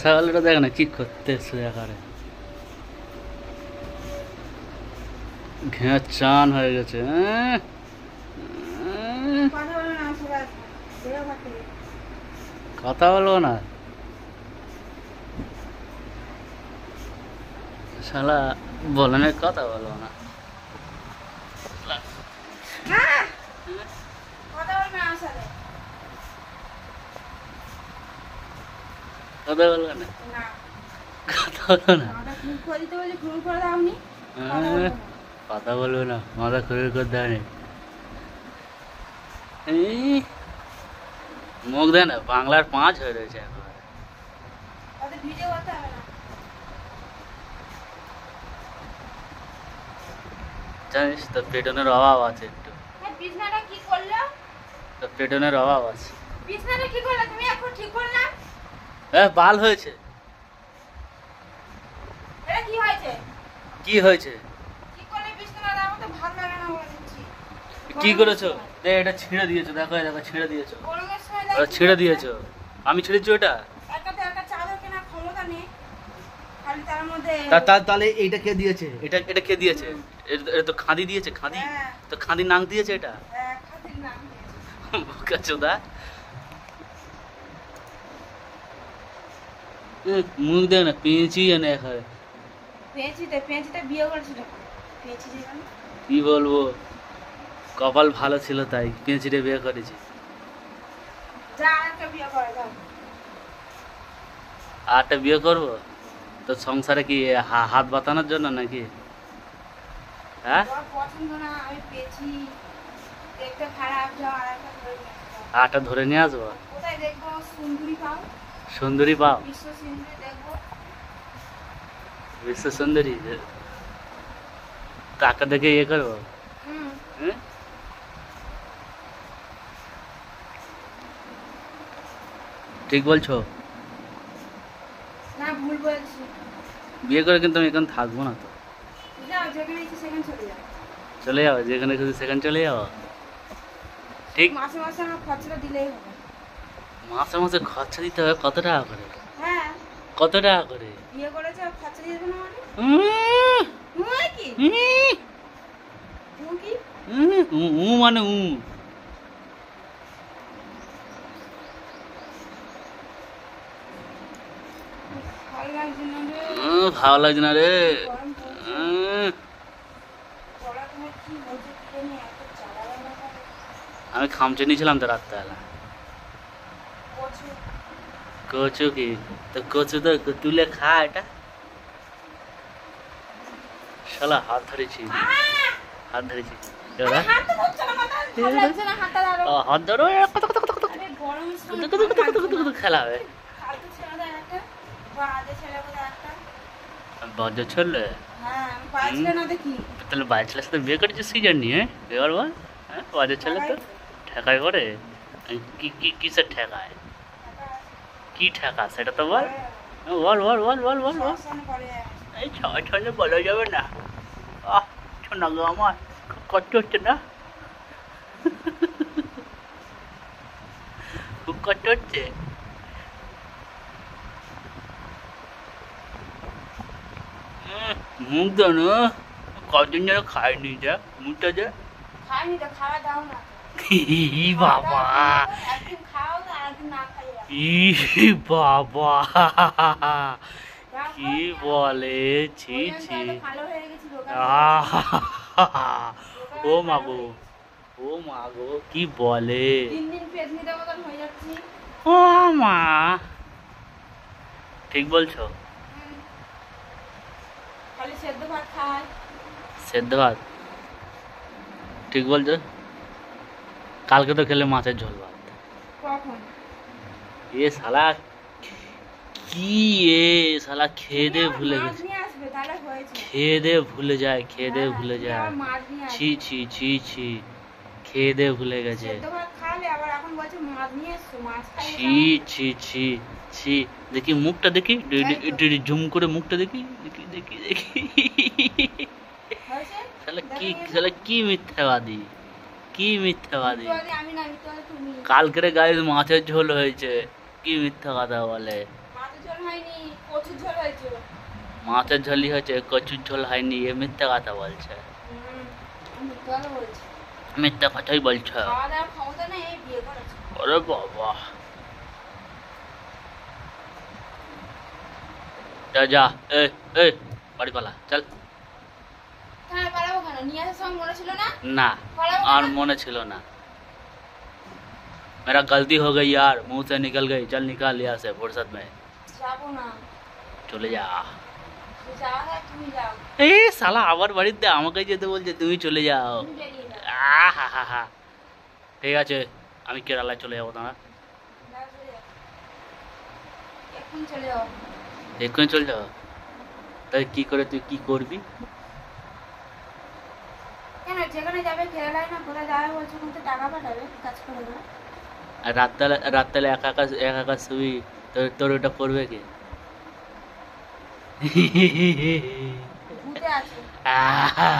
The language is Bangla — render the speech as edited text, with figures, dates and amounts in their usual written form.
ছাগলটা দেখ না কি করতেছে এখানে, ঘেঁচ চান হয়ে গেছে। কথা বলবো না শালা, বলে না কথা বলবো না। কথা বলবো না, কথা বলবো না, কথা বলবো না, মাথা খুঁড়ে করে দেয়নি। মুখ দেয় না, বাংলার 5 হয়ে রয়েছে একেবারে। জানিস তো পেটনের অভাব আছে একটু, তো পেটনের অভাব আছে। হ্যাঁ বাল হয়েছে। কি হয়েছে? কি করেছো? এটা ছিঁড়ে দিয়েছো, দেখো দেখো ছিঁড়ে দিয়েছো, ছিঁড়ে দিয়েছো। আমি ছিঁড়েছি ওটা? তাহলে এইটা কে দিয়েছে? এটা এটা কে দিয়েছে? এটা তো খাদি দিয়েছে, খাদি তো, খাদি নাং দিয়েছে এটা। চোদা মুখ দেখ না, পেঁচি এনে এখানে। কি বলবো, কপাল ভালো ছিল তাই পেঁচিরে বিয়ে করেছি। আরেকটা বিয়ে করবো তো সংসারে কি হাত বাতানোর জন্য নাকি? হ্যাঁ আটা ধরে নিয়ে আসবো। সুন্দরী পাও, বিশ্ব সুন্দরী, টাকা দেখে ইয়ে করবো। ঠিক বলছো? বিয়ে করে কিন্তু আমি এখন থাকবো না তো। চলে যাও যেখানে খুশি সেখানে চলে যাও। ঠিক মাসে মাসে খরচা দিতে হবে। কত টাকা করে? কত টাকা করে? মানে ভালো লাগছে না রে। আমি খামচে নিয়েছিলাম তো রাত্রেবেলা। কচু কি তো, কচু তো তুলে খা। এটা শালা হাত ধরেছি, হাত ধরেছি, হাত ধরো, খেলা হবে। বাজে ছেলে তাহলে, বাজে ছেলের সাথে বিয়ে করেছিস সিজন নিয়ে? এবার বল, হ্যাঁ বাজে ছেলে তো ঠেকায় করে। কিসের ঠেকায়? কি ঠেকা সেটা তো বল, বল বল বল বল বল বল। এই ছলে বলা যাবে না। শোনা গো আমার খুব কষ্ট হচ্ছে না, খুব কষ্ট হচ্ছে। মুখ দাও না, কদিন যেন খাইনি, যা মুখটা যা। বাবা বাবা কি বলে, ছি ছি। ও মাগো, ও মাগো কি বলে, ও মা। ঠিক বলছো? সেদ্ধ ভাত ঠিক বলছো। কালকে তো খেলে মাছের ঝোল ভাত। এ শালা কি, এ শালা খেয়ে দে ভুলে গেছে, খেয়ে দে ভুলে যায়, খেয়ে দে ভুলে যায়। ছি ছি ছি ছি, খেয়ে দে ভুলে গেছে। ছি ছি ছি ছি। দেখি মুখটা দেখি, জুম করে মুখটা দেখি, দেখি দেখি দেখি। শালা কি মিথ্যাবাদী, কি মিথ্যাবাদী। কালকের গায়ে মাছের ঝোল হয়েছে, কি মিথ্যা কথা বলে। মাছের ঝোলই হয়েছে, কচুর ঝোল হয়নি, এ মিথ্যা কথা বলছে, মিথ্যা কথাই বলছে। ওরে বাবা, যা যা, এ এ বাড়ি পালা, চল। না, আর মনে ছিল না। मेरा गलती हो गई यार, मुंह से निकल गई, चल निकाल लिया से फुर्सत में। চলে যা। এ শালা আবার বাড়িতে আমাকে যেতে বলছে, তুমি চলে যাও। আহা, ঠিক আছে, আমি কেরালায় চলে যাবো। দাঁড়া, এক্ষুনি চলে যাও। তাই কি করে, তুই কি করবি? কেন যেখানে যাবে কেরালায় না কোথায় যাবে বলছো, কিন্তু টাকা পাঠাবে কাজ করে না। আর রাতবেলা একা একা শুবি, তোর ওটা করবে কে? ভূতে আছে। আহা